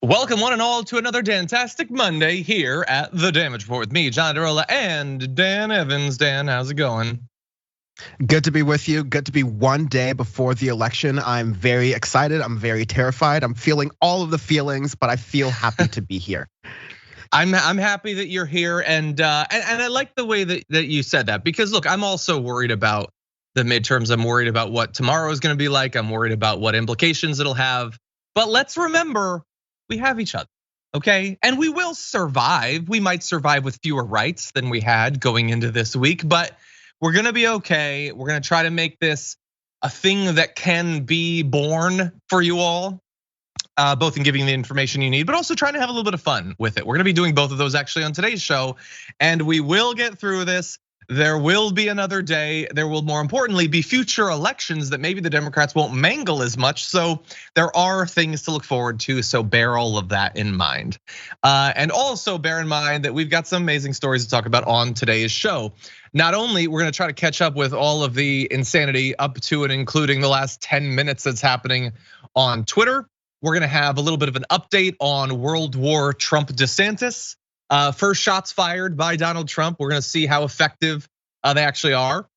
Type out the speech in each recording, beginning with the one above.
Welcome one and all to another Dantastic Monday here at The Damage Report with me, John DeRola, and Dan Evans. Dan, how's it going? Good to be with you. Good to be one day before the election. I'm very excited. I'm very terrified. I'm feeling all of the feelings, but I feel happy to be here. I'm happy that you're here, and I like the way that you said that, because look, I'm also worried about the midterms. I'm worried about what tomorrow is going to be like. I'm worried about what implications it'll have. But let's remember, we have each other, okay? And we will survive. We might survive with fewer rights than we had going into this week, but we're gonna be okay. We're gonna try to make this a thing that can be born for you all, both in giving the information you need, but also trying to have a little bit of fun with it. We're gonna be doing both of those actually on today's show, and we will get through this. There will be another day. There will, more importantly, be future elections that maybe the Democrats won't mangle as much. So there are things to look forward to. So bear all of that in mind. And also bear in mind that we've got some amazing stories to talk about on today's show. Not only we're gonna try to catch up with all of the insanity up to and including the last 10 minutes that's happening on Twitter. We're gonna have a little bit of an update on World War Trump DeSantis. First shots fired by Donald Trump. We're gonna see how effective they actually are.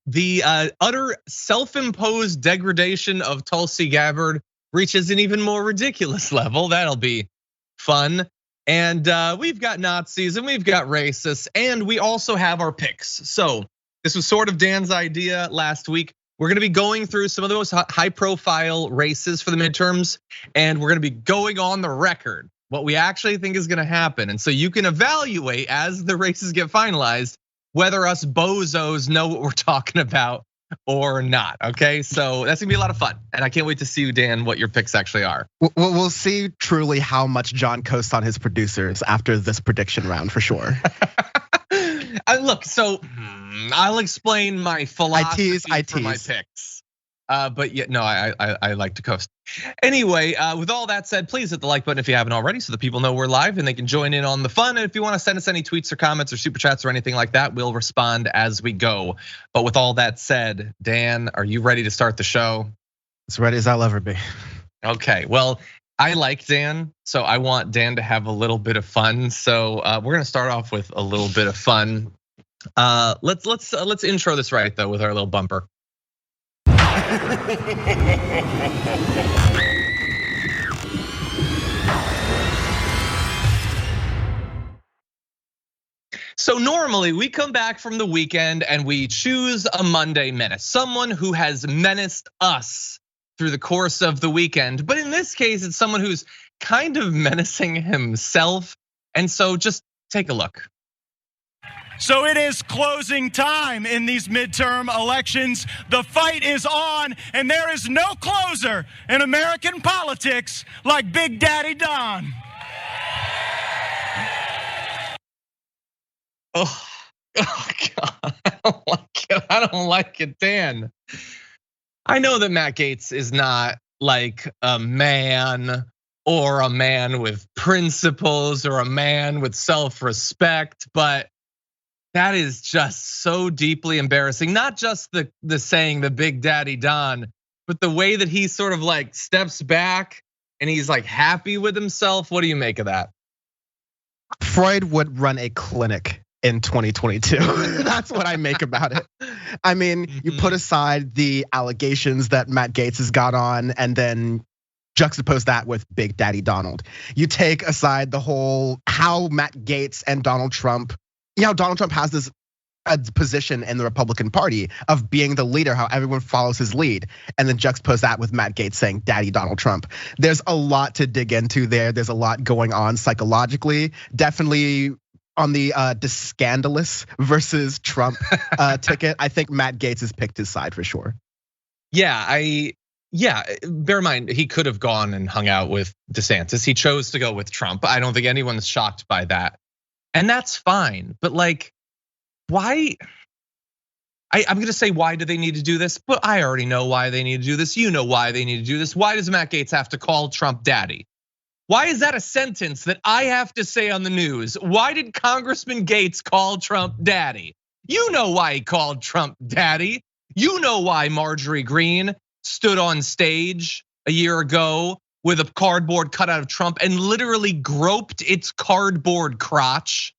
The utter self-imposed degradation of Tulsi Gabbard reaches an even more ridiculous level. That'll be fun. And we've got Nazis and we've got racists, and we also have our picks. So this was sort of Dan's idea last week. We're gonna be going through some of those high profile races for the midterms, and we're gonna be going on the record what we actually think is gonna happen. And so you can evaluate as the races get finalized whether us bozos know what we're talking about or not, okay? So that's gonna be a lot of fun. And I can't wait to see you, Dan, what your picks actually are. We'll see truly how much John coasts on his producers after this prediction round for sure. Look, so I'll explain my philosophy for my picks. But yeah, no, I like to coast. Anyway, with all that said, please hit the like button if you haven't already, so that people know we're live and they can join in on the fun. And if you want to send us any tweets or comments or super chats or anything like that, we'll respond as we go. But with all that said, Dan, are you ready to start the show? As ready as I'll ever be. Okay, well, I like Dan, so I want Dan to have a little bit of fun. So we're gonna start off with a little bit of fun. Let's intro this right though with our little bumper. So normally we come back from the weekend and we choose a Monday menace, someone who has menaced us through the course of the weekend. But in this case, it's someone who's kind of menacing himself. And so just take a look. So it is closing time in these midterm elections. The fight is on, and there is no closer in American politics like Big Daddy Don. Oh God, I don't like it, Dan. I know that Matt Gaetz is not like a man or a man with principles or a man with self-respect, but that is just so deeply embarrassing. Not just the saying the Big Daddy Don, but the way that he sort of like steps back and he's like happy with himself. What do you make of that? Freud would run a clinic in 2022. That's what I make about it. I mean, you put aside the allegations that Matt Gaetz has got on and then juxtapose that with Big Daddy Donald. You take aside the whole how Matt Gaetz and Donald Trump, Donald Trump has this position in the Republican Party of being the leader, how everyone follows his lead, and then juxtapose that with Matt Gaetz saying Daddy Donald Trump. There's a lot to dig into there. There's a lot going on psychologically. Definitely on the scandalous versus Trump ticket. I think Matt Gaetz has picked his side for sure. Yeah, bear in mind, he could have gone and hung out with DeSantis. He chose to go with Trump. I don't think anyone's shocked by that. And that's fine, but like, why? I'm gonna say, why do they need to do this? But I already know why they need to do this. You know why they need to do this. Why does Matt Gaetz have to call Trump daddy? Why is that a sentence that I have to say on the news? Why did Congressman Gaetz call Trump daddy? You know why he called Trump daddy. You know why Marjorie Greene stood on stage a year ago with a cardboard cutout of Trump and literally groped its cardboard crotch.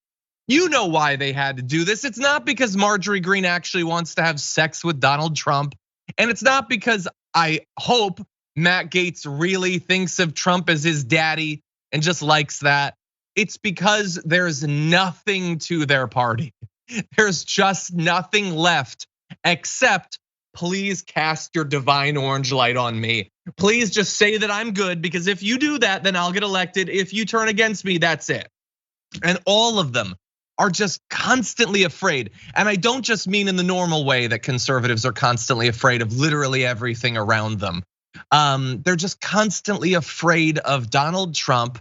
You know why they had to do this. It's not because Marjorie Greene actually wants to have sex with Donald Trump. And it's not because I hope Matt Gaetz really thinks of Trump as his daddy and just likes that. It's because there's nothing to their party. There's just nothing left except please cast your divine orange light on me. Please just say that I'm good, because if you do that, then I'll get elected. If you turn against me, that's it. And all of them are just constantly afraid. And I don't just mean in the normal way that conservatives are constantly afraid of literally everything around them. They're just constantly afraid of Donald Trump,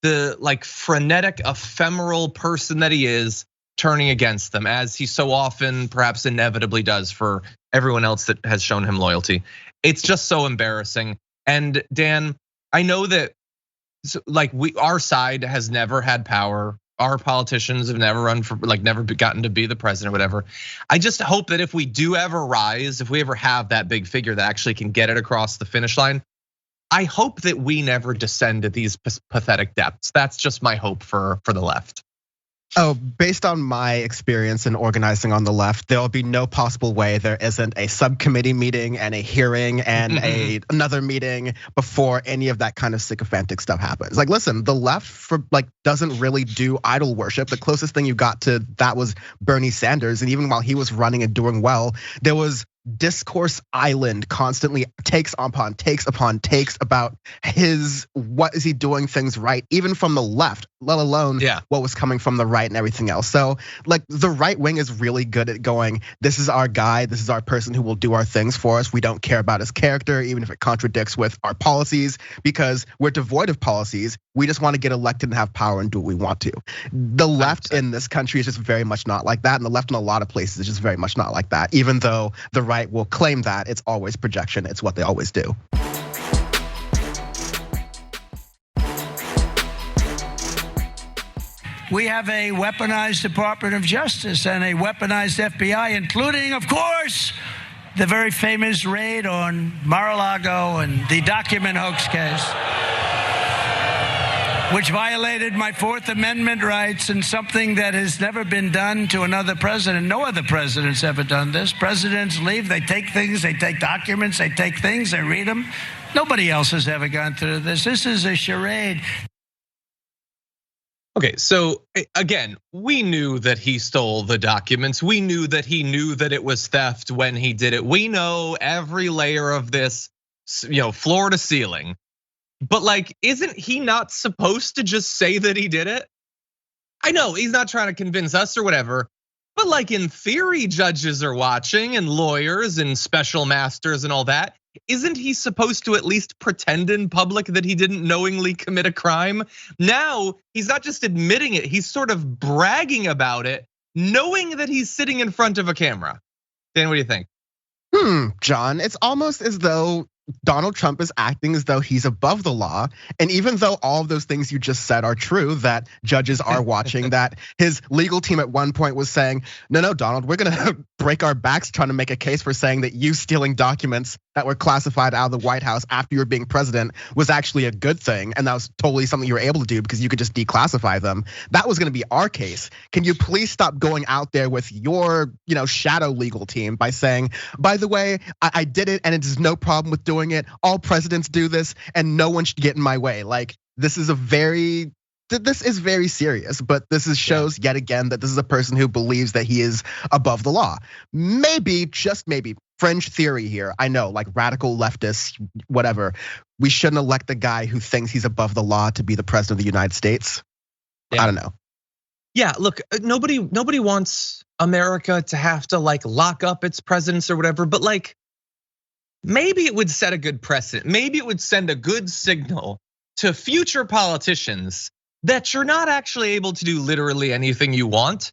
the like frenetic, ephemeral person that he is, turning against them, as he so often, perhaps inevitably does for everyone else that has shown him loyalty. It's just so embarrassing. And Dan, I know that like our side has never had power. Our politicians have never run for, like never gotten to be the president or whatever. I just hope that if we do ever rise, if we ever have that big figure that actually can get it across the finish line, I hope that we never descend to these pathetic depths. That's just my hope for the left. Oh, based on my experience in organizing on the left, there'll be no possible way there isn't a subcommittee meeting and a hearing and another meeting before any of that kind of sycophantic stuff happens. Like, listen, the left doesn't really do idol worship. The closest thing you got to that was Bernie Sanders, and even while he was running and doing well, there was discourse island constantly takes upon takes about what is he doing things right, even from the left, let alone what was coming from the right and everything else. So like the right wing is really good at going, this is our guy, this is our person who will do our things for us. We don't care about his character, even if it contradicts with our policies, because we're devoid of policies. We just want to get elected and have power and do what we want to. The left in this country is just very much not like that. And the left in a lot of places is just very much not like that. Even though the right will claim that, it's always projection. It's what they always do. We have a weaponized Department of Justice and a weaponized FBI, including, of course, the very famous raid on Mar-a-Lago and the document hoax case, which violated my Fourth Amendment rights and something that has never been done to another president. No other president's ever done this. Presidents leave, they take things, they take documents, they take things, they read them. Nobody else has ever gone through this. This is a charade. Okay, so again, we knew that he stole the documents. We knew that he knew that it was theft when he did it. We know every layer of this, floor to ceiling. But like, isn't he not supposed to just say that he did it? I know he's not trying to convince us or whatever, but like in theory, judges are watching and lawyers and special masters and all that. Isn't he supposed to at least pretend in public that he didn't knowingly commit a crime? Now, he's not just admitting it, he's sort of bragging about it, knowing that he's sitting in front of a camera. Dan, what do you think? John, it's almost as though Donald Trump is acting as though he's above the law. And even though all of those things you just said are true, that judges are watching, that his legal team at one point was saying, no, Donald, we're gonna break our backs trying to make a case for saying that you stealing documents that were classified out of the White House after you were being president was actually a good thing. And that was totally something you were able to do because you could just declassify them. That was gonna be our case. Can you please stop going out there with your shadow legal team by saying, by the way, I did it and it's no problem with doing it. All presidents do this and no one should get in my way. Like this is very serious, but this shows yet again that this is a person who believes that he is above the law. Maybe, just maybe, fringe theory here. I know, like radical leftists, whatever. We shouldn't elect the guy who thinks he's above the law to be the president of the United States. I don't know. Yeah, look, nobody wants America to have to like lock up its presidents or whatever, but like maybe it would set a good precedent. Maybe it would send a good signal to future politicians that you're not actually able to do literally anything you want.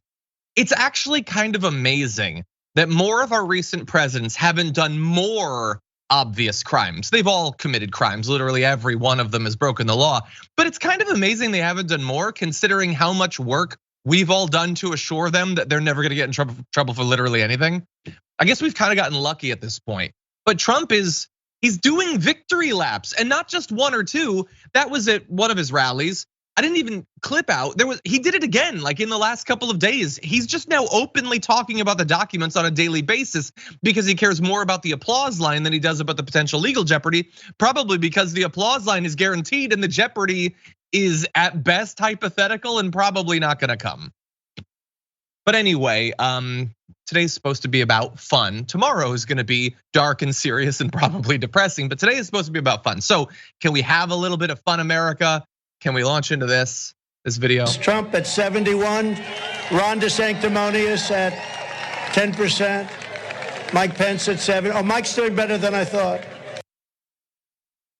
It's actually kind of amazing that more of our recent presidents haven't done more obvious crimes. They've all committed crimes. Literally every one of them has broken the law. But it's kind of amazing they haven't done more considering how much work we've all done to assure them that they're never gonna get in trouble for literally anything. I guess we've kind of gotten lucky at this point. But Trump is He's doing victory laps, and not just one or two. That was at one of his rallies. I didn't even clip out. He did it again, like in the last couple of days. He's just now openly talking about the documents on a daily basis because he cares more about the applause line than he does about the potential legal jeopardy. Probably because the applause line is guaranteed and the jeopardy is at best hypothetical and probably not gonna come. But anyway, today's supposed to be about fun. Tomorrow is gonna be dark and serious and probably depressing, but today is supposed to be about fun. So can we have a little bit of fun, America? Can we launch into this video? Trump at 71, Ron DeSanctimonious at 10%, Mike Pence at 7. Oh, Mike's doing better than I thought.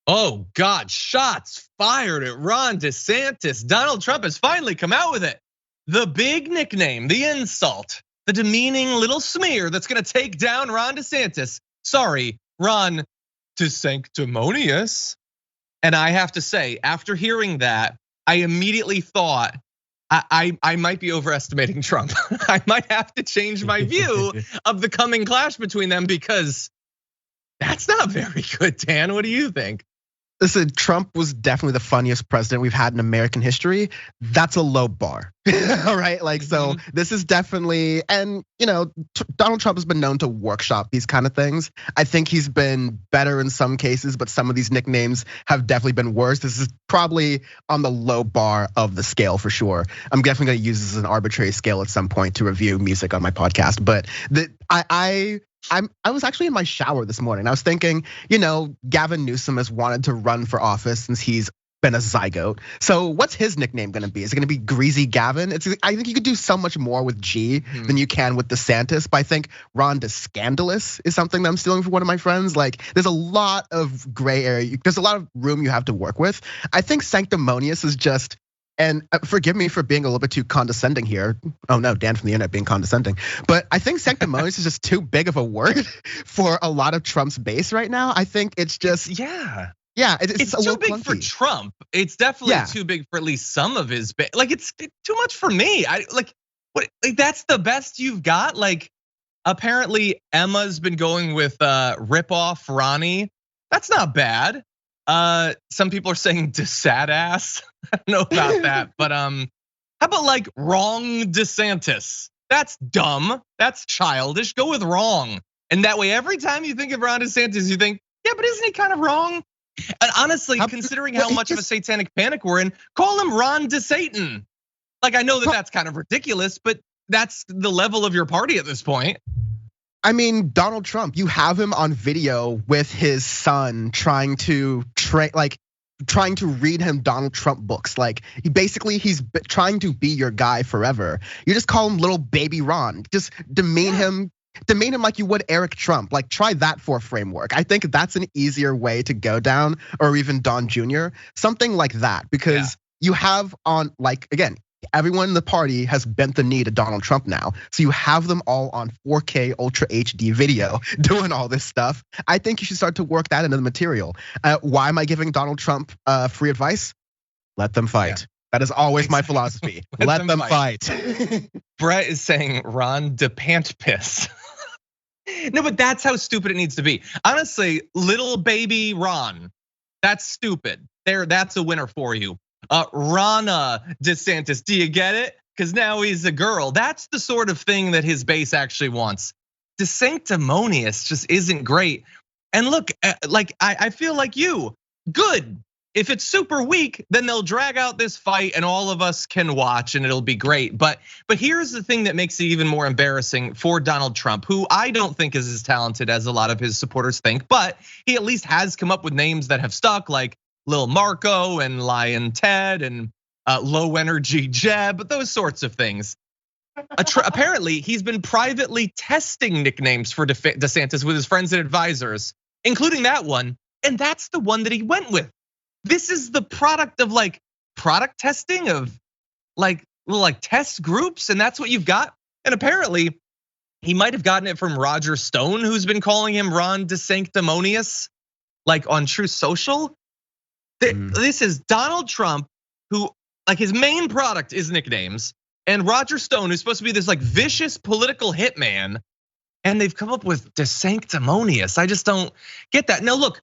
Oh God, shots fired at Ron DeSantis. Donald Trump has finally come out with it. The big nickname, the insult, the demeaning little smear that's gonna take down Ron DeSantis. Sorry, Ron DeSanctimonious. And I have to say, after hearing that, I immediately thought I might be overestimating Trump. I might have to change my view of the coming clash between them because that's not very good, Dan. What do you think? Listen, Trump was definitely the funniest president we've had in American history. That's a low bar, all right? Like, so this is definitely, and Donald Trump has been known to workshop these kind of things. I think he's been better in some cases, but some of these nicknames have definitely been worse. This is probably on the low bar of the scale for sure. I'm definitely gonna use this as an arbitrary scale at some point to review music on my podcast, but I was actually in my shower this morning. I was thinking, Gavin Newsom has wanted to run for office since he's been a zygote. So what's his nickname gonna be? Is it gonna be Greasy Gavin? I think you could do so much more with G than you can with DeSantis. But I think Ron DeScandalous is something that I'm stealing from one of my friends. Like, there's a lot of gray area. There's a lot of room you have to work with. I think sanctimonious is just. And forgive me for being a little bit too condescending here. Oh no, Dan from the internet being condescending. But I think sanctimonious is just too big of a word for a lot of Trump's base right now. I think it's just yeah, it's too big for Trump. It's definitely too big for at least some of his base. Like, it's too much for me. What? Like, that's the best you've got. Like, apparently Emma's been going with rip off Ronnie. That's not bad. Some people are saying DeSat ass. I don't know about that, but how about like wrong DeSantis? That's dumb. That's childish. Go with wrong. And that way, every time you think of Ron DeSantis, you think, yeah, but isn't he kind of wrong? And honestly, considering how much of a satanic panic we're in, call him Ron DeSatan. Like, I know that that's kind of ridiculous, but that's the level of your party at this point. I mean, Donald Trump, you have him on video with his son trying to read him Donald Trump books. Like, he's trying to be your guy forever. You just call him little baby Ron. Just demean him like you would Eric Trump. Like, try that for a framework. I think that's an easier way to go down, or even Don Jr. Something like that, because you have on, like, again, everyone in the party has bent the knee to Donald Trump now. So you have them all on 4K Ultra HD video doing all this stuff. I think you should start to work that into the material. Why am I giving Donald Trump free advice? Let them fight. Yeah. That is always my philosophy. Let them fight. Brett is saying Ron DePant piss. No, but that's how stupid it needs to be. Honestly, little baby Ron, that's stupid. That's a winner for you. Ronna DeSantis, do you get it? Because now he's a girl. That's the sort of thing that his base actually wants. DeSanctimonious just isn't great. And look, like, I feel like you, good. If it's super weak, then they'll drag out this fight and all of us can watch and it'll be great. But here's the thing that makes it even more embarrassing for Donald Trump, who I don't think is as talented as a lot of his supporters think, but he at least has come up with names that have stuck, like Lil Marco and Lion Ted and Low Energy Jeb, those sorts of things. Apparently, he's been privately testing nicknames for DeSantis with his friends and advisors, including that one, and that's the one that he went with. This is the product of like product testing of like test groups, and that's what you've got. And apparently, he might have gotten it from Roger Stone, who's been calling him Ron DeSanctimonious, like on Truth Social. This is Donald Trump, who like his main product is nicknames, and Roger Stone, who's supposed to be this like vicious political hitman, and they've come up with DeSanctimonious. I just don't get that. Now look,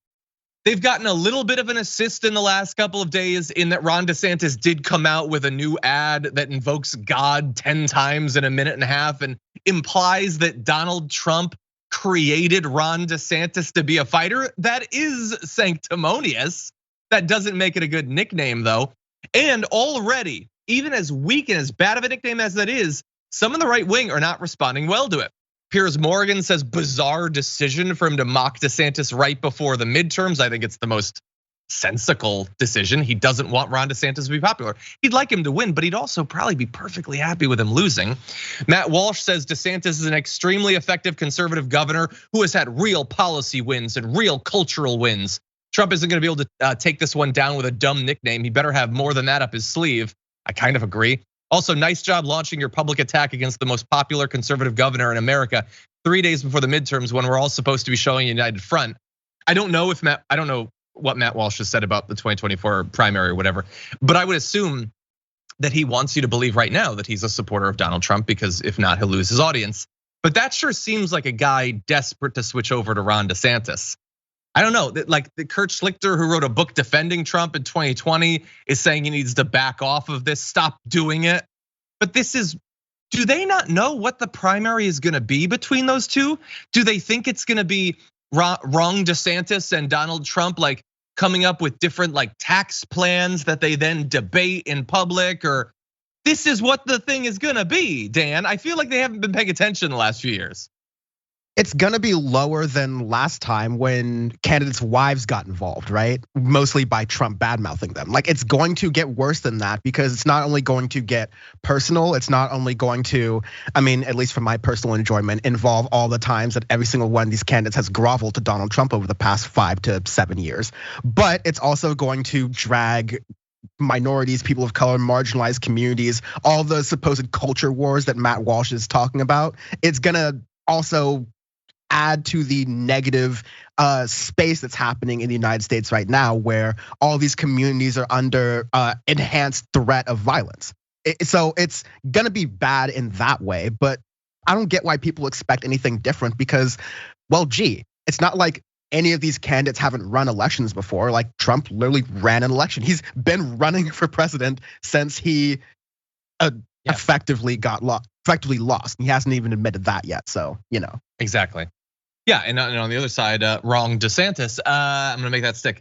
They've gotten a little bit of an assist in the last couple of days in that Ron DeSantis did come out with a new ad that invokes God 10 times in a minute and a half and implies that Donald Trump created Ron DeSantis to be a fighter. That is sanctimonious. That doesn't make it a good nickname though. And already, even as weak and as bad of a nickname as that is, some of the right wing are not responding well to it. Piers Morgan says bizarre decision for him to mock DeSantis right before the midterms. I think it's the most sensical decision. He doesn't want Ron DeSantis to be popular. He'd like him to win, but he'd also probably be perfectly happy with him losing. Matt Walsh says DeSantis is an extremely effective conservative governor who has had real policy wins and real cultural wins. Trump isn't gonna be able to take this one down with a dumb nickname. He better have more than that up his sleeve. I kind of agree. Also, nice job launching your public attack against the most popular conservative governor in America 3 days before the midterms when we're all supposed to be showing a united front. I don't know what Matt Walsh has said about the 2024 primary or whatever, but I would assume that he wants you to believe right now that he's a supporter of Donald Trump, because if not, he'll lose his audience. But that sure seems like a guy desperate to switch over to Ron DeSantis. I don't know, like the Kurt Schlichter, who wrote a book defending Trump in 2020, is saying he needs to back off of this, stop doing it. But do they not know what the primary is gonna be between those two? Do they think it's gonna be Ron DeSantis and Donald Trump like coming up with different like tax plans that they then debate in public? Or this is what the thing is gonna be, Dan? I feel like they haven't been paying attention the last few years. It's gonna be lower than last time when candidates' wives got involved, right? Mostly by Trump bad-mouthing them. Like, it's going to get worse than that, because it's not only going to get personal, it's not only going to, I mean, at least for my personal enjoyment, involve all the times that every single one of these candidates has groveled to Donald Trump over the past 5 to 7 years. But it's also going to drag minorities, people of color, marginalized communities, all the supposed culture wars that Matt Walsh is talking about. It's gonna also add to the negative space that's happening in the United States right now, where all these communities are under enhanced threat of violence. So it's gonna be bad in that way, but I don't get why people expect anything different, because, well, gee, it's not like any of these candidates haven't run elections before. Like, Trump literally ran an election. He's been running for president since he effectively lost. He hasn't even admitted that yet, so, you know. Exactly. Yeah, and on the other side, Ron DeSantis, I'm gonna make that stick,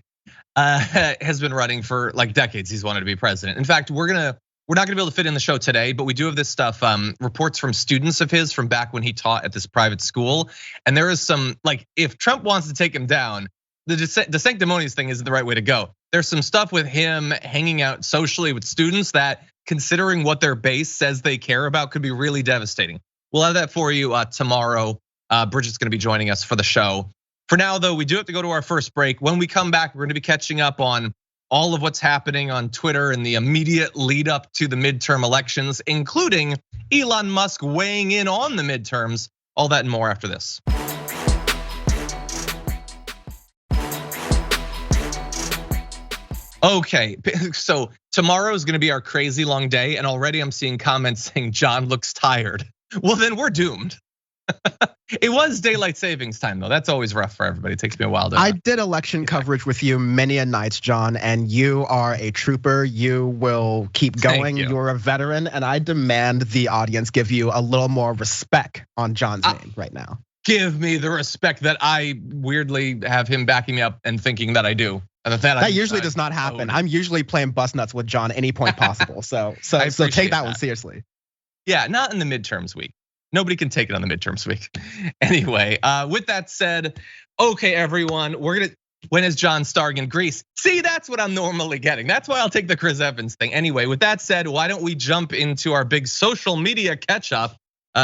has been running for like decades. He's wanted to be president. In fact, we're not gonna be able to fit in the show today, but we do have this stuff, reports from students of his from back when he taught at this private school. And there is some, like, if Trump wants to take him down, the sanctimonious thing isn't the right way to go. There's some stuff with him hanging out socially with students that, considering what their base says they care about, could be really devastating. We'll have that for you tomorrow. Bridget's gonna be joining us for the show. For now though, we do have to go to our first break. When we come back, we're gonna be catching up on all of what's happening on Twitter and the immediate lead up to the midterm elections, including Elon Musk weighing in on the midterms. All that and more after this. Okay, so tomorrow is gonna be our crazy long day, and already I'm seeing comments saying John looks tired. Well, then we're doomed. It was daylight savings time though. That's always rough for everybody. It takes me a while to. I did election coverage with you many a nights, John, and you are a trooper. You will keep going. You're a veteran, and I demand the audience give you a little more respect on John's name right now. Give me the respect that I weirdly have him backing me up and thinking that I do. And that usually does not happen. I'm usually playing bust nuts with John any point possible. So take that one seriously. Yeah, not in the midterms week. Nobody can take it on the midterms week. Anyway, with that said, okay, everyone, when is John starring in Greece? See, that's what I'm normally getting. That's why I'll take the Chris Evans thing. Anyway, with that said, why don't we jump into our big social media catch up,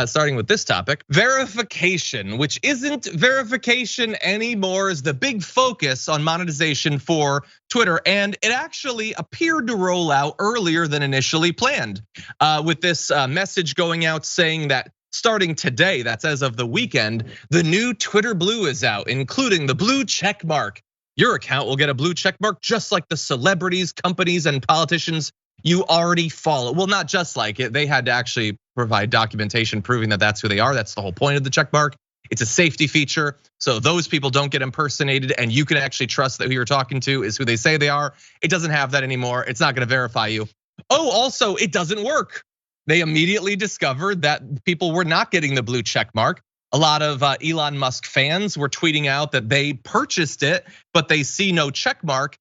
starting with this topic. Verification, which isn't verification anymore, is the big focus on monetization for Twitter. And it actually appeared to roll out earlier than initially planned. With this message going out saying that starting today, that's as of the weekend, the new Twitter Blue is out, including the blue check mark. Your account will get a blue check mark just like the celebrities, companies, and politicians you already follow. Well, not just like it, they had to actually provide documentation proving that that's who they are. That's the whole point of the check mark. It's a safety feature, so those people don't get impersonated and you can actually trust that who you're talking to is who they say they are. It doesn't have that anymore. It's not gonna verify you. Oh, also, it doesn't work. They immediately discovered that people were not getting the blue check mark. A lot of Elon Musk fans were tweeting out that they purchased it, but they see no check mark.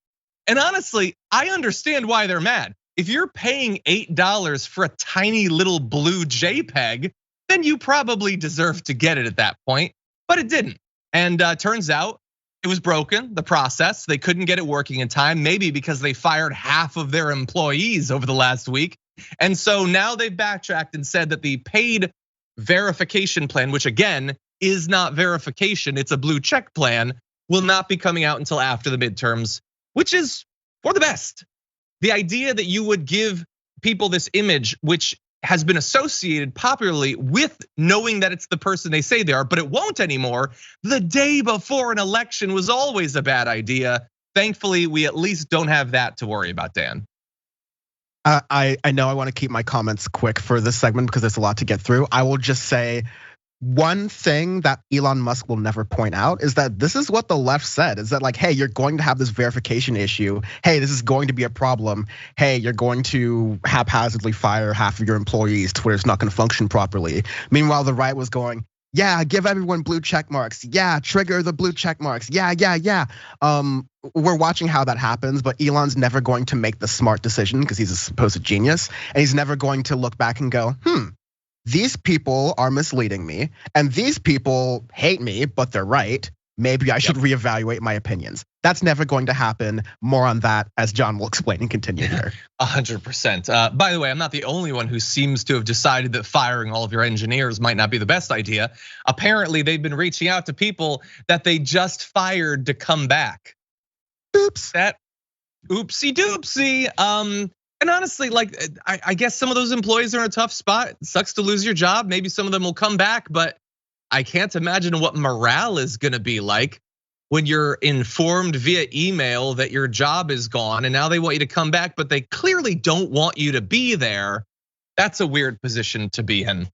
And honestly, I understand why they're mad. If you're paying $8 for a tiny little blue JPEG, then you probably deserve to get it at that point, but it didn't. And turns out it was broken, the process. They couldn't get it working in time, maybe because they fired half of their employees over the last week. And so now they've backtracked and said that the paid verification plan, which again is not verification, it's a blue check plan, will not be coming out until after the midterms, which is for the best. The idea that you would give people this image, which has been associated popularly with knowing that it's the person they say they are, but it won't anymore, the day before an election was always a bad idea. Thankfully, we at least don't have that to worry about, Dan. I know I want to keep my comments quick for this segment because there's a lot to get through. I will just say one thing that Elon Musk will never point out is that this is what the left said, is that like, hey, you're going to have this verification issue. Hey, this is going to be a problem. Hey, you're going to haphazardly fire half of your employees. Twitter's not going to function properly. Meanwhile, the right was going, yeah, give everyone blue check marks. Yeah, trigger the blue check marks. Yeah. We're watching how that happens, but Elon's never going to make the smart decision because he's a supposed genius. And he's never going to look back and go, these people are misleading me. And these people hate me, but they're right. Maybe I should reevaluate my opinions. That's never going to happen. More on that as John will explain and continue here. 100%. By the way, I'm not the only one who seems to have decided that firing all of your engineers might not be the best idea. Apparently, they've been reaching out to people that they just fired to come back. Oops. That oopsie doopsie. And honestly, like I guess some of those employees are in a tough spot. It sucks to lose your job. Maybe some of them will come back, but I can't imagine what morale is gonna be like when you're informed via email that your job is gone and now they want you to come back, but they clearly don't want you to be there. That's a weird position to be in.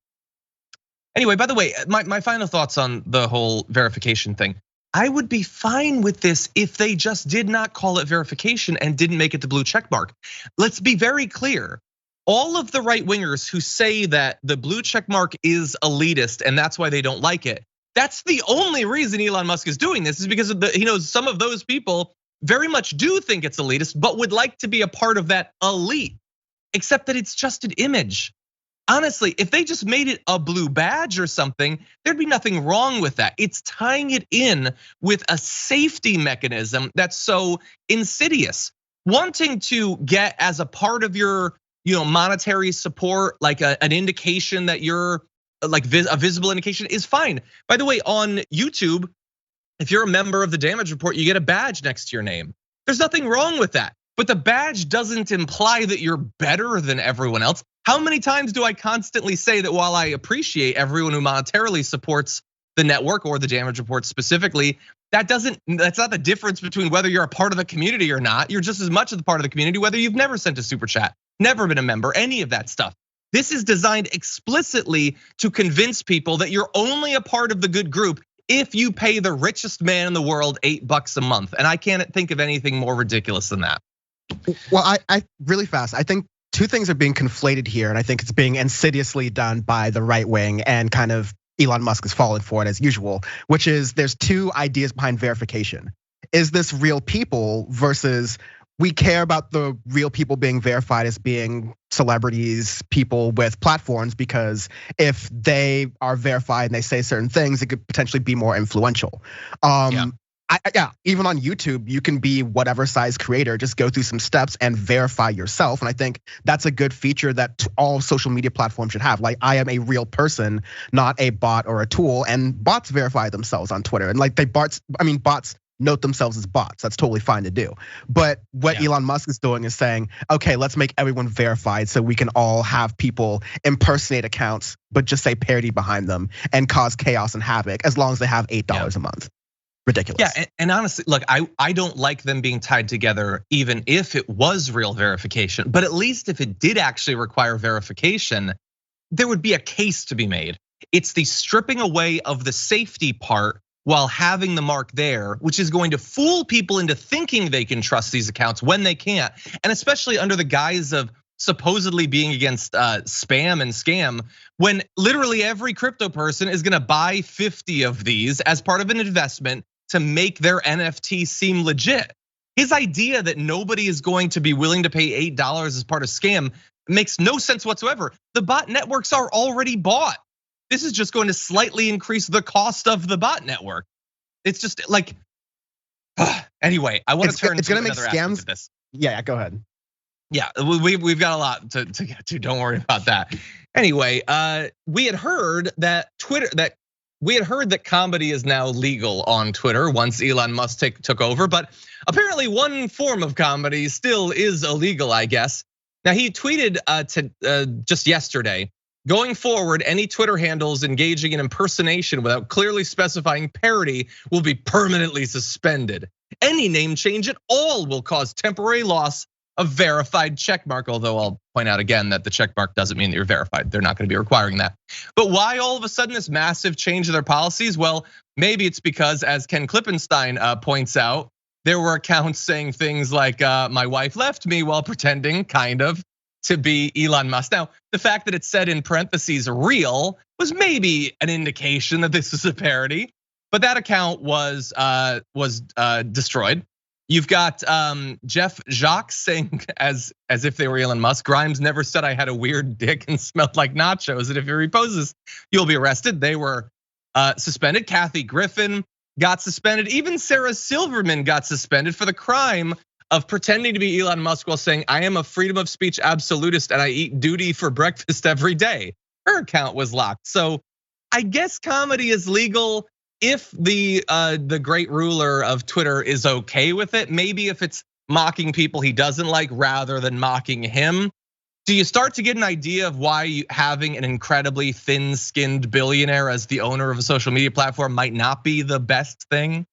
Anyway, by the way, my final thoughts on the whole verification thing. I would be fine with this if they just did not call it verification and didn't make it the blue check mark. Let's be very clear. All of the right wingers who say that the blue check mark is elitist and that's why they don't like it. That's the only reason Elon Musk is doing this, is because he knows some of those people very much do think it's elitist, but would like to be a part of that elite, except that it's just an image. Honestly, if they just made it a blue badge or something, there'd be nothing wrong with that. It's tying it in with a safety mechanism that's so insidious. Wanting to get as a part of your monetary support, like an indication that you're like a visible indication is fine. By the way, on YouTube, if you're a member of the Damage Report, you get a badge next to your name. There's nothing wrong with that. But the badge doesn't imply that you're better than everyone else. How many times do I constantly say that while I appreciate everyone who monetarily supports the network or the Damage Report specifically, that's not the difference between whether you're a part of the community or not. You're just as much of the part of the community, whether you've never sent a super chat, never been a member, any of that stuff. This is designed explicitly to convince people that you're only a part of the good group if you pay the richest man in the world $8 a month. And I can't think of anything more ridiculous than that. Well, I really fast. I think two things are being conflated here, and I think it's being insidiously done by the right wing, and kind of Elon Musk is falling for it as usual, which is there's two ideas behind verification. Is this real people versus we care about the real people being verified as being celebrities, people with platforms, because if they are verified and they say certain things, it could potentially be more influential. Yeah, even on YouTube, you can be whatever size creator, just go through some steps and verify yourself. And I think that's a good feature that all social media platforms should have. Like, I am a real person, not a bot or a tool. And bots verify themselves on Twitter. And like bots note themselves as bots. That's totally fine to do. But what Elon Musk is doing is saying, okay, let's make everyone verified so we can all have people impersonate accounts, but just say parody behind them and cause chaos and havoc as long as they have $8 a month. Ridiculous. Yeah, and honestly, look, I don't like them being tied together, even if it was real verification. But at least if it did actually require verification, there would be a case to be made. It's the stripping away of the safety part while having the mark there, which is going to fool people into thinking they can trust these accounts when they can't. And especially under the guise of supposedly being against spam and scam, when literally every crypto person is gonna buy 50 of these as part of an investment to make their NFT seem legit. His idea that nobody is going to be willing to pay $8 as part of scam makes no sense whatsoever. The bot networks are already bought. This is just going to slightly increase the cost of the bot network. It's just like, anyway, I want to turn to another aspect of this. Yeah, go ahead. Yeah, we've got a lot to get to. Don't worry about that. Anyway, we had heard that comedy is now legal on Twitter once Elon Musk took over, but apparently one form of comedy still is illegal, I guess. Now he tweeted just yesterday, going forward, any Twitter handles engaging in impersonation without clearly specifying parody will be permanently suspended. Any name change at all will cause temporary loss of verified checkmark, although I'll point out again that the checkmark doesn't mean that you're verified. They're not gonna be requiring that. But why all of a sudden this massive change in their policies? Well, maybe it's because, as Ken Klippenstein points out, there were accounts saying things like, my wife left me while pretending, kind of, to be Elon Musk. Now, the fact that it said in parentheses real was maybe an indication that this was a parody, but that account was destroyed. You've got Jeff Jacques saying, as if they were Elon Musk, Grimes never said I had a weird dick and smelled like nachos, and if he reposes, you'll be arrested. They were suspended. Kathy Griffin got suspended. Even Sarah Silverman got suspended for the crime of pretending to be Elon Musk while saying, I am a freedom of speech absolutist and I eat duty for breakfast every day. Her account was locked. So I guess comedy is legal if the great ruler of Twitter is okay with it. Maybe if it's mocking people he doesn't like rather than mocking him. Do you start to get an idea of why having an incredibly thin-skinned billionaire as the owner of a social media platform might not be the best thing?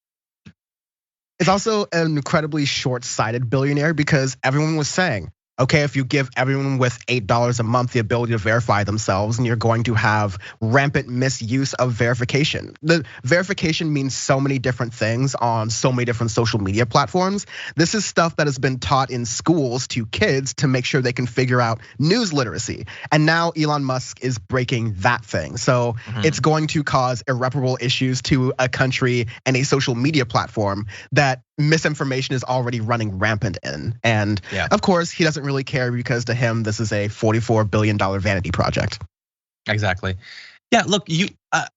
It's also an incredibly short-sighted billionaire because everyone was saying, okay, if you give everyone with $8 a month the ability to verify themselves, and you're going to have rampant misuse of verification. The verification means so many different things on so many different social media platforms. This is stuff that has been taught in schools to kids to make sure they can figure out news literacy. And now Elon Musk is breaking that thing. So it's going to cause irreparable issues to a country and a social media platform that misinformation is already running rampant in. And of course, he doesn't really care because to him, this is a $44 billion vanity project. Exactly. Yeah, look, you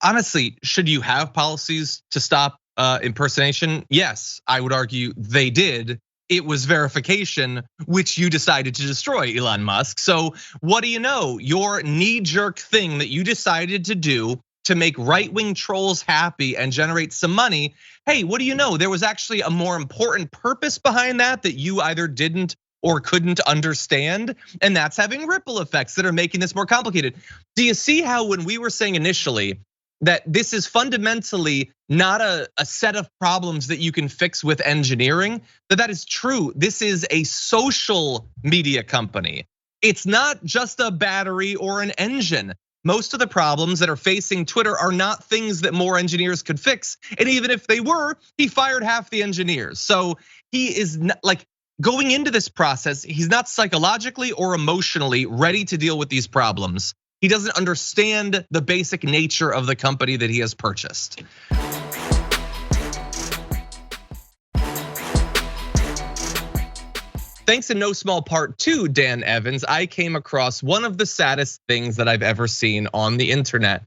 honestly, should you have policies to stop impersonation? Yes, I would argue they did. It was verification, which you decided to destroy, Elon Musk. So what do you know? Your knee-jerk thing that you decided to do to make right-wing trolls happy and generate some money. Hey, what do you know? There was actually a more important purpose behind that you either didn't or couldn't understand. And that's having ripple effects that are making this more complicated. Do you see how when we were saying initially that this is fundamentally not a set of problems that you can fix with engineering, that is true. This is a social media company. It's not just a battery or an engine. Most of the problems that are facing Twitter are not things that more engineers could fix. And even if they were, he fired half the engineers. So he is not, like, going into this process, he's not psychologically or emotionally ready to deal with these problems. He doesn't understand the basic nature of the company that he has purchased. Thanks in no small part to Dan Evans, I came across one of the saddest things that I've ever seen on the internet.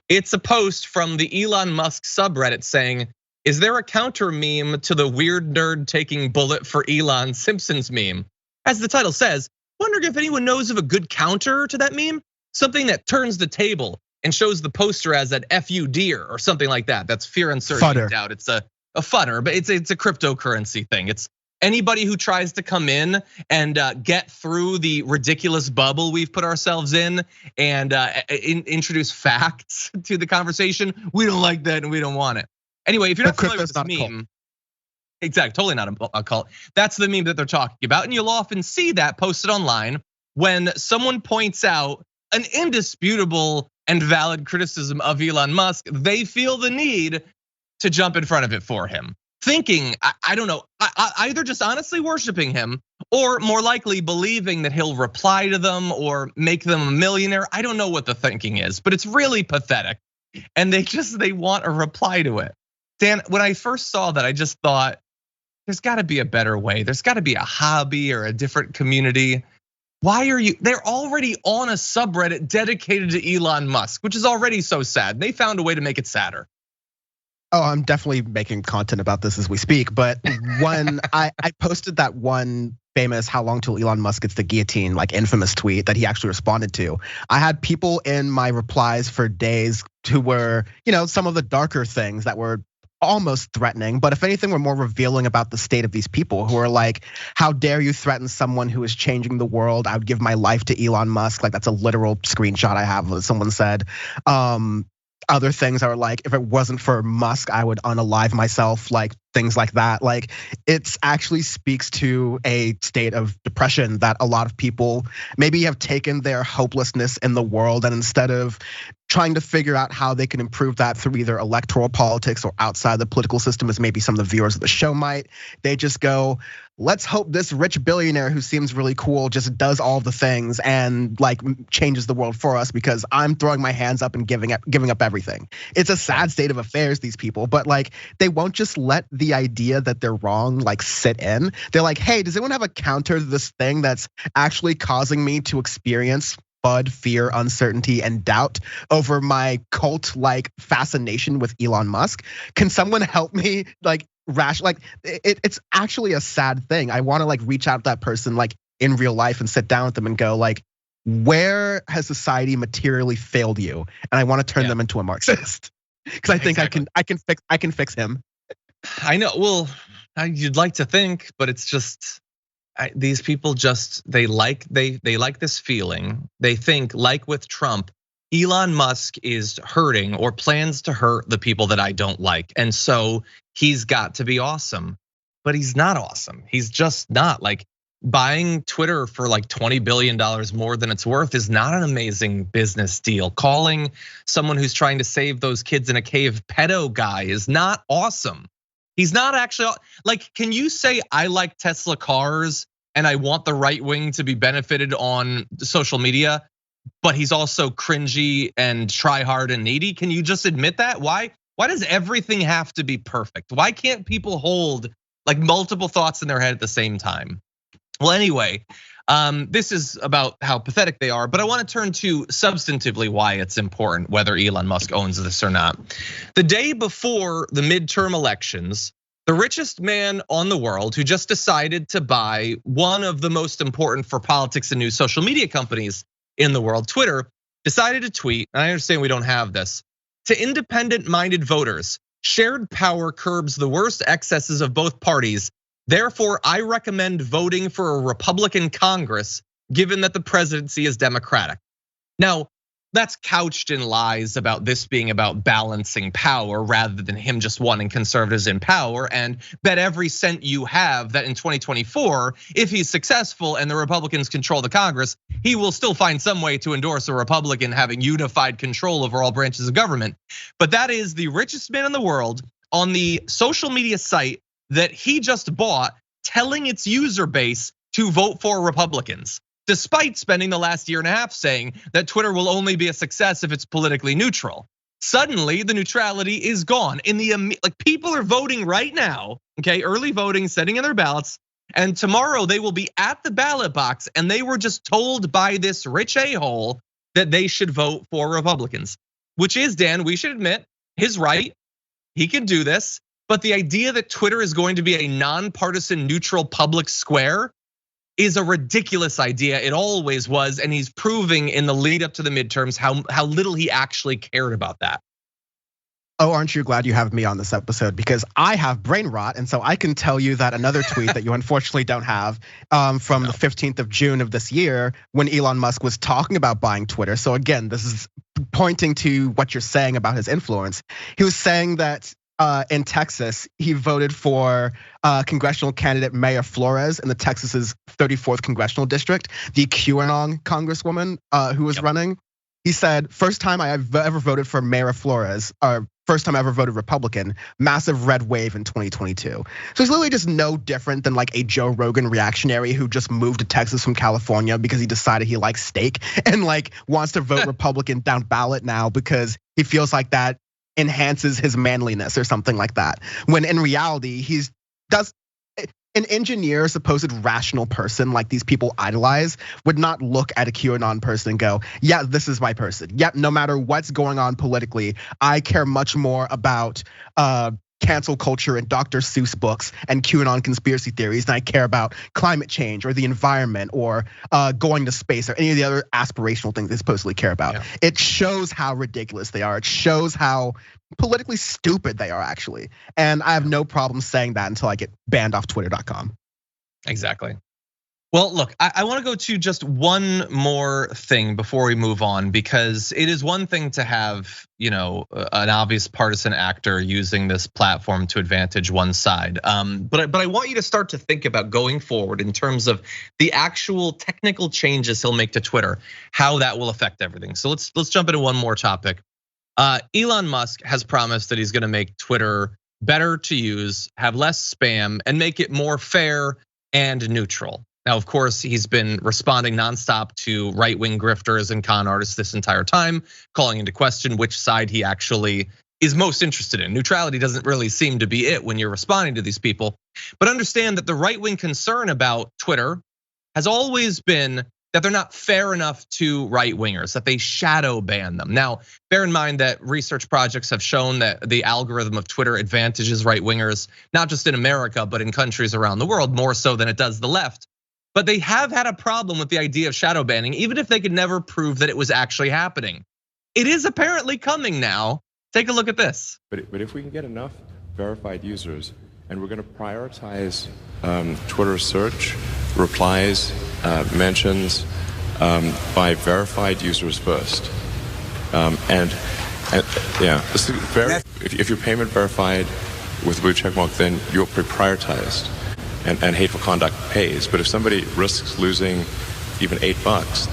It's a post from the Elon Musk subreddit saying, is there a counter meme to the weird nerd taking bullet for Elon Simpson's meme? As the title says, wondering if anyone knows of a good counter to that meme? Something that turns the table and shows the poster as an FU deer or something like that. That's fear, uncertainty, doubt. It's a fudder, but it's a cryptocurrency thing. It's anybody who tries to come in and get through the ridiculous bubble we've put ourselves in and introduce facts to the conversation. We don't like that and we don't want it. Anyway, if you're not familiar with this meme, exactly, totally not a cult. That's the meme that they're talking about. And you'll often see that posted online when someone points out an indisputable and valid criticism of Elon Musk, they feel the need to jump in front of it for him. Thinking, I don't know, either just honestly worshiping him or more likely believing that he'll reply to them or make them a millionaire. I don't know what the thinking is, but it's really pathetic. And they want a reply to it. Dan, when I first saw that, I just thought, there's gotta be a better way. There's gotta be a hobby or a different community. Why are you, they're already on a subreddit dedicated to Elon Musk, which is already so sad. They found a way to make it sadder. Oh, I'm definitely making content about this as we speak. But when I posted that one famous "How long till Elon Musk gets the guillotine" like infamous tweet that he actually responded to, I had people in my replies for days who were, some of the darker things that were almost threatening, but if anything, were more revealing about the state of these people who are like, how dare you threaten someone who is changing the world? I would give my life to Elon Musk. Like, that's a literal screenshot I have that someone said. Other things are like, if it wasn't for Musk, I would unalive myself, like things like that. Like, it's actually speaks to a state of depression that a lot of people maybe have taken their hopelessness in the world, and instead of trying to figure out how they can improve that through either electoral politics or outside the political system, as maybe some of the viewers of the show might, they just go, let's hope this rich billionaire who seems really cool just does all the things and like changes the world for us, because I'm throwing my hands up and giving up everything. It's a sad state of affairs, these people, but like they won't just let the idea that they're wrong like sit in. They're like, hey, does anyone have a counter to this thing that's actually causing me to experience FUD, fear, uncertainty, and doubt over my cult-like fascination with Elon Musk? Can someone help me like it's actually a sad thing. I want to like reach out to that person like in real life and sit down with them and go like, where has society materially failed you? And I want to turn them into a Marxist, because I think I can fix him. I know. Well, you'd like to think, but it's just these people they like this feeling. They think, like with Trump, Elon Musk is hurting or plans to hurt the people that I don't like, and so he's got to be awesome. But he's not awesome. He's just not. Like, buying Twitter for like $20 billion more than it's worth is not an amazing business deal. Calling someone who's trying to save those kids in a cave pedo guy is not awesome. He's not actually, like, can you say I like Tesla cars and I want the right wing to be benefited on social media, but he's also cringy and try hard and needy? Can you just admit that? Why does everything have to be perfect? Why can't people hold like multiple thoughts in their head at the same time? Well, anyway, this is about how pathetic they are, but I want to turn to substantively why it's important whether Elon Musk owns this or not. The day before the midterm elections, the richest man on the world, who just decided to buy one of the most important for politics and news social media companies in the world, Twitter, decided to tweet, and I understand we don't have this, to independent-minded voters, shared power curbs the worst excesses of both parties. Therefore, I recommend voting for a Republican Congress, given that the presidency is Democratic. Now, that's couched in lies about this being about balancing power rather than him just wanting conservatives in power, and bet every cent you have that in 2024, if he's successful and the Republicans control the Congress, he will still find some way to endorse a Republican having unified control over all branches of government. But that is the richest man in the world on the social media site that he just bought, telling its user base to vote for Republicans, despite spending the last year and a half saying that Twitter will only be a success if it's politically neutral. Suddenly, the neutrality is gone. Like, people are voting right now, okay, early voting, setting in their ballots, and tomorrow they will be at the ballot box, and they were just told by this rich a-hole that they should vote for Republicans, which is, Dan, we should admit, his right. He can do this. But the idea that Twitter is going to be a nonpartisan, neutral public square is a ridiculous idea. It always was, and he's proving in the lead up to the midterms how little he actually cared about that. Oh, aren't you glad you have me on this episode? Because I have brain rot, and so I can tell you that another tweet that you unfortunately don't have from the 15th of June of this year, when Elon Musk was talking about buying Twitter. So again, this is pointing to what you're saying about his influence. He was saying that in Texas, he voted for congressional candidate Mayor Flores in the Texas's 34th congressional district, the QAnon congresswoman who was running. He said, first time I've ever voted for Mayor Flores, or first time I ever voted Republican, massive red wave in 2022. So he's literally just no different than like a Joe Rogan reactionary who just moved to Texas from California because he decided he likes steak and like wants to vote Republican down ballot now because he feels like that enhances his manliness or something like that. When in reality, an engineer, supposed rational person like these people idolize would not look at a QAnon person and go, yeah, this is my person. Yep, no matter what's going on politically, I care much more about cancel culture and Dr. Seuss books and QAnon conspiracy theories than I care about climate change or the environment or going to space or any of the other aspirational things they supposedly care about. Yeah. It shows how ridiculous they are. It shows how politically stupid they are actually. And I have no problem saying that until I get banned off twitter.com. Exactly. Well, look, I want to go to just one more thing before we move on, because it is one thing to have, an obvious partisan actor using this platform to advantage one side. But I want you to start to think about going forward in terms of the actual technical changes he'll make to Twitter, how that will affect everything. So let's jump into one more topic. Elon Musk has promised that he's going to make Twitter better to use, have less spam, and make it more fair and neutral. Now, of course, he's been responding nonstop to right-wing grifters and con artists this entire time, calling into question which side he actually is most interested in. Neutrality doesn't really seem to be it when you're responding to these people. But understand that the right-wing concern about Twitter has always been that they're not fair enough to right-wingers, that they shadow ban them. Now, bear in mind that research projects have shown that the algorithm of Twitter advantages right-wingers, not just in America, but in countries around the world, more so than it does the left. But they have had a problem with the idea of shadow banning, even if they could never prove that it was actually happening. It is apparently coming now. Take a look at this. But if we can get enough verified users, and we're going to prioritize Twitter search, replies, mentions by verified users first, and yeah, this is if you're payment verified with blue checkmark, then you're prioritized. And hateful conduct pays. But if somebody risks losing even $8,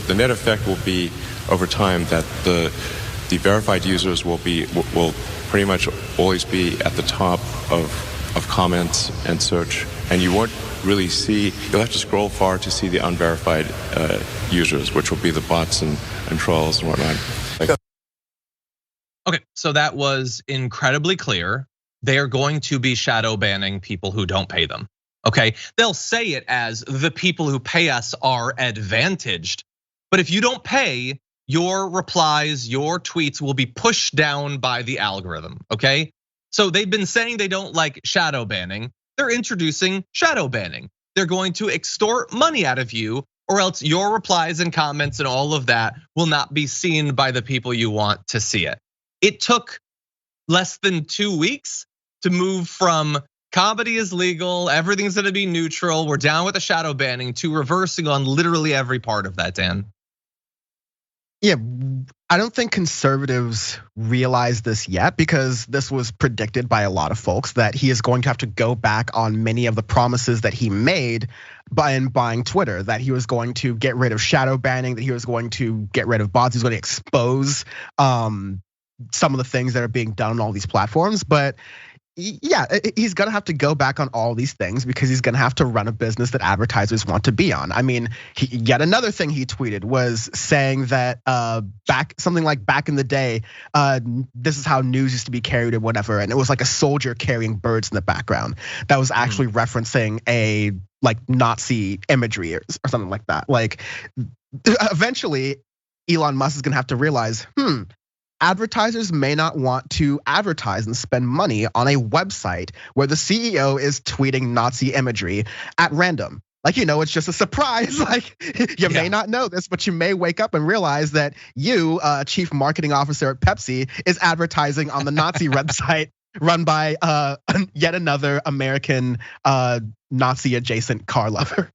the net effect will be over time that the verified users will pretty much always be at the top of comments and search, and you won't really see. You'll have to scroll far to see the unverified users, which will be the bots and trolls and whatnot. Okay, so that was incredibly clear. They are going to be shadow banning people who don't pay them, okay? They'll say it as the people who pay us are advantaged. But if you don't pay, your replies, your tweets will be pushed down by the algorithm, okay? So they've been saying they don't like shadow banning. They're introducing shadow banning. They're going to extort money out of you, or else your replies and comments and all of that will not be seen by the people you want to see it. It took less than 2 weeks to move from comedy is legal, everything's gonna be neutral, we're down with the shadow banning, to reversing on literally every part of that, Dan. Yeah, I don't think conservatives realize this yet, because this was predicted by a lot of folks that he is going to have to go back on many of the promises that he made by buying Twitter, that he was going to get rid of shadow banning, that he was going to get rid of bots, he was going to expose some of the things that are being done on all these platforms. But yeah, he's gonna have to go back on all these things because he's gonna have to run a business that advertisers want to be on. I mean, yet another thing he tweeted was saying that something like back in the day, this is how news used to be carried or whatever, and it was like a soldier carrying birds in the background. That was actually referencing a like Nazi imagery or something like that. Like eventually, Elon Musk is gonna have to realize, advertisers may not want to advertise and spend money on a website where the CEO is tweeting Nazi imagery at random. Like, it's just a surprise. Like you may not know this, but you may wake up and realize that you, chief marketing officer at Pepsi, is advertising on the Nazi website run by yet another American Nazi adjacent car lover.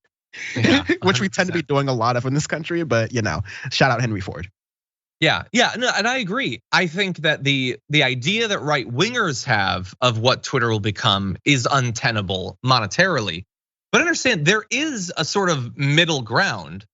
Yeah, which we tend to be doing a lot of in this country, but shout out Henry Ford. Yeah, no, and I agree. I think that the idea that right wingers have of what Twitter will become is untenable monetarily. But understand there is a sort of middle ground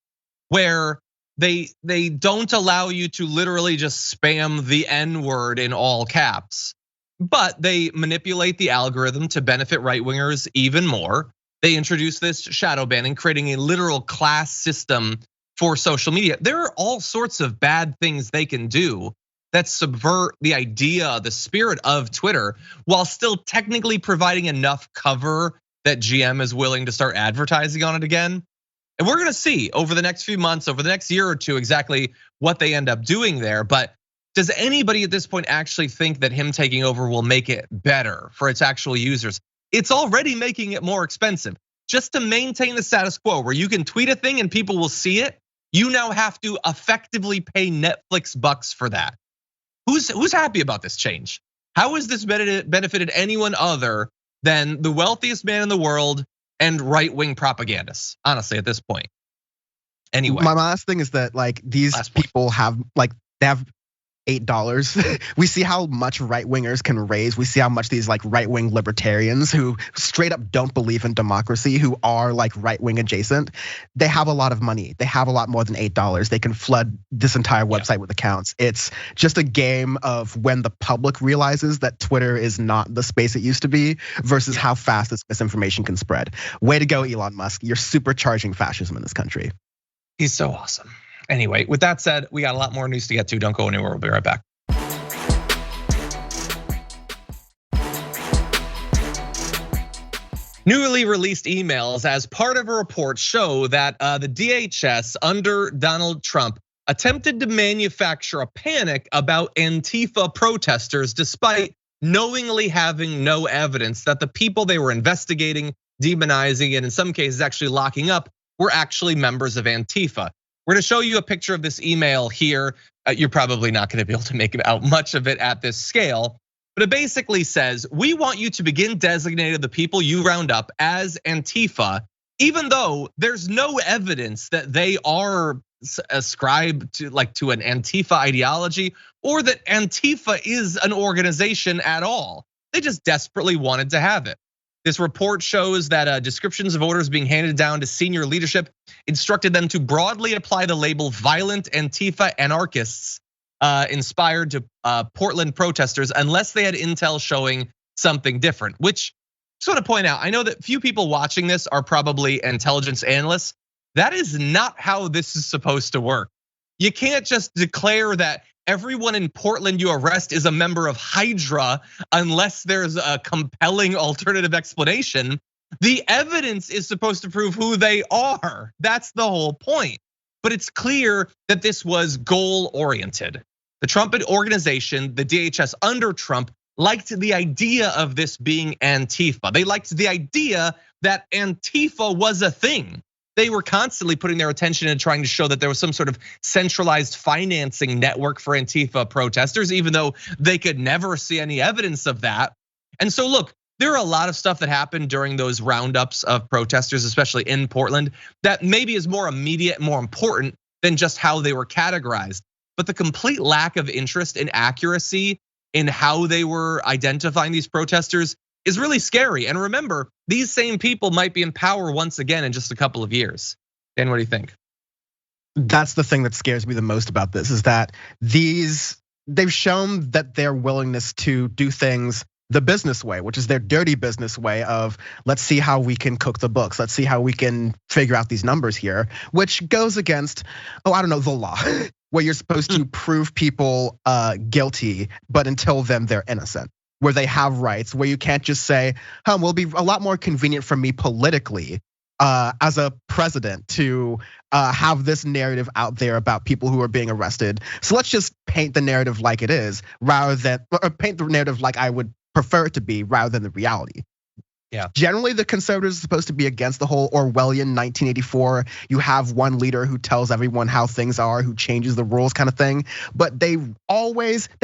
where they don't allow you to literally just spam the N-word in all caps, but they manipulate the algorithm to benefit right-wingers even more. They introduce this shadow banning, creating a literal class system for social media. There are all sorts of bad things they can do that subvert the idea, the spirit of Twitter, while still technically providing enough cover that GM is willing to start advertising on it again. And we're gonna see over the next few months, over the next year or two, exactly what they end up doing there. But does anybody at this point actually think that him taking over will make it better for its actual users? It's already making it more expensive. Just to maintain the status quo where you can tweet a thing and people will see it, you now have to effectively pay Netflix bucks for that. Who's happy about this change? How has this benefited anyone other than the wealthiest man in the world and right-wing propagandists, honestly, at this point? Anyway. My last thing is that like these people have like, they have $8. We see how much right-wingers can raise. We see how much these like right-wing libertarians who straight up don't believe in democracy, who are like right-wing adjacent, they have a lot of money. They have a lot more than $8. They can flood this entire website with accounts. It's just a game of when the public realizes that Twitter is not the space it used to be versus how fast this misinformation can spread. Way to go, Elon Musk. You're supercharging fascism in this country. He's so awesome. Anyway, with that said, we got a lot more news to get to. Don't go anywhere. We'll be right back. Newly released emails as part of a report show that the DHS under Donald Trump attempted to manufacture a panic about Antifa protesters despite knowingly having no evidence that the people they were investigating, demonizing, and in some cases actually locking up were actually members of Antifa. We're gonna show you a picture of this email here. You're probably not gonna be able to make out much of it at this scale, but it basically says, we want you to begin designating the people you round up as Antifa, even though there's no evidence that they are ascribed to an Antifa ideology or that Antifa is an organization at all. They just desperately wanted to have it. This report shows that descriptions of orders being handed down to senior leadership instructed them to broadly apply the label violent Antifa anarchists inspired to Portland protesters unless they had intel showing something different, which I just want to point out, I know that few people watching this are probably intelligence analysts. That is not how this is supposed to work. You can't just declare that everyone in Portland you arrest is a member of Hydra unless there's a compelling alternative explanation. The evidence is supposed to prove who they are. That's the whole point. But it's clear that this was goal-oriented. The Trump organization, the DHS under Trump, liked the idea of this being Antifa. They liked the idea that Antifa was a thing. They were constantly putting their attention and trying to show that there was some sort of centralized financing network for Antifa protesters, even though they could never see any evidence of that. And so look, there are a lot of stuff that happened during those roundups of protesters, especially in Portland, that maybe is more immediate, more important than just how they were categorized. But the complete lack of interest and accuracy in how they were identifying these protesters is really scary. And remember, these same people might be in power once again in just a couple of years. Dan, what do you think? That's the thing that scares me the most about this, is that they've shown that their willingness to do things the business way, which is their dirty business way of, let's see how we can cook the books. Let's see how we can figure out these numbers here, which goes against, the law, where you're supposed to prove people guilty, but until then they're innocent, where they have rights, where you can't just say, will be a lot more convenient for me politically as a president to have this narrative out there about people who are being arrested. So let's just paint the narrative like it is, rather than, or paint the narrative like I would prefer it to be, rather than the reality. Yeah. Generally, the conservatives are supposed to be against the whole Orwellian 1984. You have one leader who tells everyone how things are, who changes the rules kind of thing. But they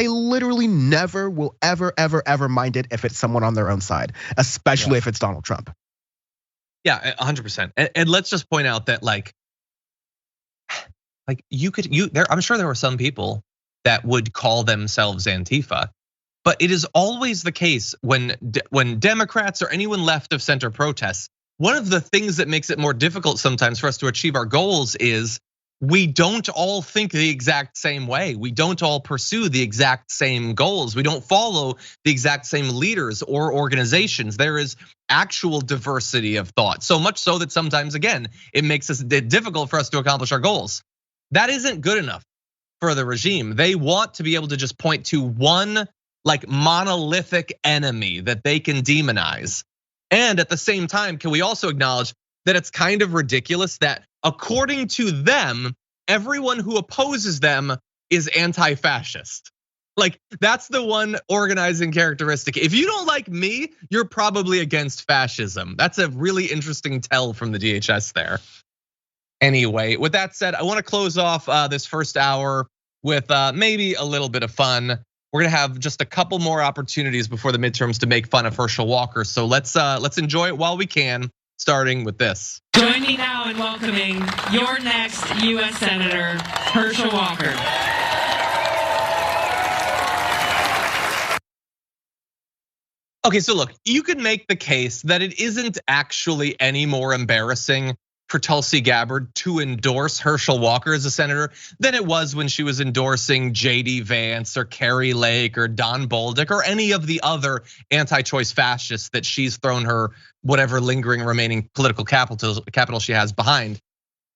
literally never will ever mind it if it's someone on their own side, especially if it's Donald Trump. Yeah, 100%. And let's just point out that I'm sure there were some people that would call themselves Antifa. But it is always the case when Democrats or anyone left of center protests, one of the things that makes it more difficult sometimes for us to achieve our goals is we don't all think the exact same way. We don't all pursue the exact same goals. We don't follow the exact same leaders or organizations. There is actual diversity of thought, so much so that sometimes, again, it makes it difficult for us to accomplish our goals. That isn't good enough for the regime. They want to be able to just point to one like monolithic enemy that they can demonize. And at the same time, can we also acknowledge that it's kind of ridiculous that according to them, everyone who opposes them is anti-fascist. Like, that's the one organizing characteristic. If you don't like me, you're probably against fascism. That's a really interesting tell from the DHS there. Anyway, with that said, I want to close off this first hour with maybe a little bit of fun. We're gonna have just a couple more opportunities before the midterms to make fun of Herschel Walker. So let's enjoy it while we can, starting with this. Join me now in welcoming your next US Senator, Herschel Walker. Okay, so look, you could make the case that it isn't actually any more embarrassing for Tulsi Gabbard to endorse Herschel Walker as a senator than it was when she was endorsing JD Vance or Carrie Lake or Don Bolduc or any of the other anti-choice fascists that she's thrown her whatever lingering remaining political capital she has behind.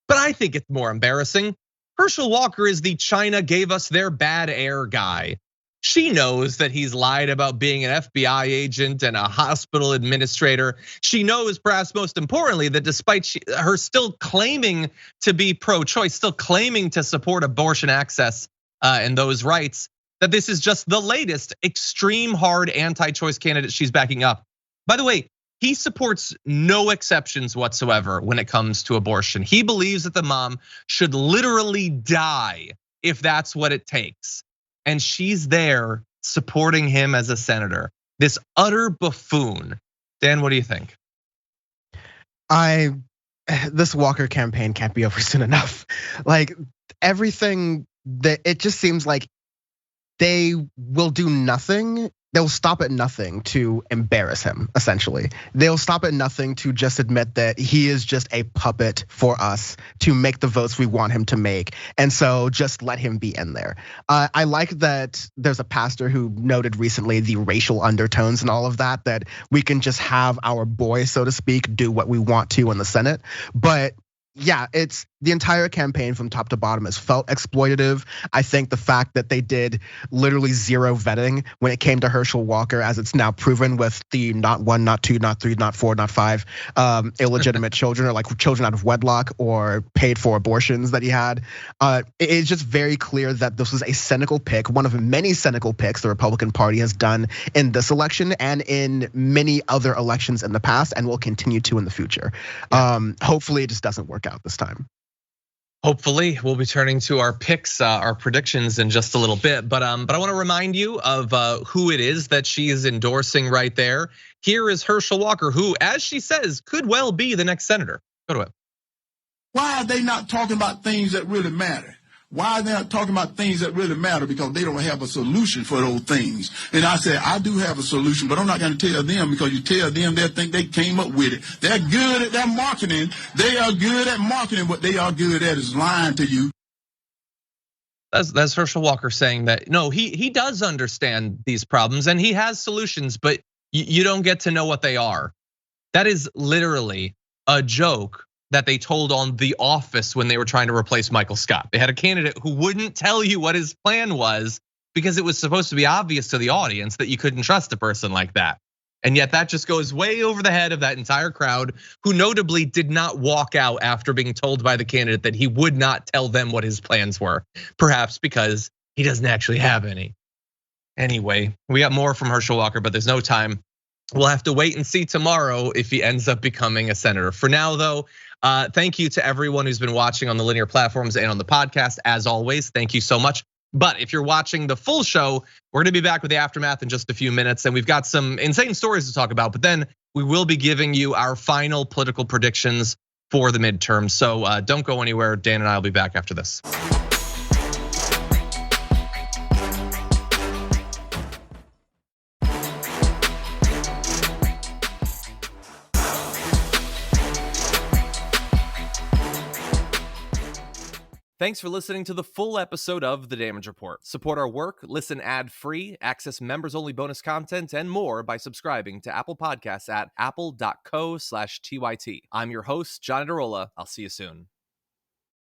But I think it's more embarrassing. Herschel Walker is the China gave us their bad air guy. She knows that he's lied about being an FBI agent and a hospital administrator. She knows, perhaps most importantly, that despite her still claiming to be pro-choice, still claiming to support abortion access and those rights, that this is just the latest extreme hard anti-choice candidate she's backing up. By the way, he supports no exceptions whatsoever when it comes to abortion. He believes that the mom should literally die if that's what it takes. And she's there supporting him as a senator. This utter buffoon. Dan, what do you think? This Walker campaign can't be over soon enough. Like everything that it just seems like they will do nothing. They'll stop at nothing to embarrass him, essentially. They'll stop at nothing to just admit that he is just a puppet for us to make the votes we want him to make. And so just let him be in there. I like that there's a pastor who noted recently the racial undertones and all of that we can just have our boy, so to speak, do what we want to in the Senate. But yeah, it's the entire campaign from top to bottom has felt exploitative. I think the fact that they did literally zero vetting when it came to Herschel Walker, as it's now proven with the not 1, not 2, not 3, not 4, not 5 illegitimate children, or like children out of wedlock or paid for abortions that he had. It's just very clear that this was a cynical pick, one of many cynical picks the Republican Party has done in this election and in many other elections in the past, and will continue to in the future. Hopefully, it just doesn't work out this time. Hopefully, we'll be turning to our picks, our predictions in just a little bit. But I want to remind you of who it is that she is endorsing right there. Here is Herschel Walker, who, as she says, could well be the next senator. Go to it. Why are they not talking about things that really matter? Why are they not talking about things that really matter? Because they don't have a solution for those things. And I said, I do have a solution, but I'm not going to tell them, because you tell them, they'll think they came up with it. They're good at their marketing. They are good at marketing. What they are good at is lying to you. That's Herschel Walker saying that, no, he does understand these problems and he has solutions, but you don't get to know what they are. That is literally a joke that they told on The Office when they were trying to replace Michael Scott. They had a candidate who wouldn't tell you what his plan was because it was supposed to be obvious to the audience that you couldn't trust a person like that. And yet that just goes way over the head of that entire crowd, who notably did not walk out after being told by the candidate that he would not tell them what his plans were, perhaps because he doesn't actually have any. Anyway, we got more from Herschel Walker, but there's no time. We'll have to wait and see tomorrow if he ends up becoming a senator. For now, though, thank you to everyone who's been watching on the linear platforms and on the podcast. As always, thank you so much. But if you're watching the full show, we're gonna be back with the aftermath in just a few minutes. And we've got some insane stories to talk about, but then we will be giving you our final political predictions for the midterm. So don't go anywhere. Dan and I will be back after this. Thanks for listening to the full episode of The Damage Report. Support our work, listen ad-free, access members-only bonus content, and more by subscribing to Apple Podcasts at apple.co/TYT. I'm your host, John Adarola. I'll see you soon.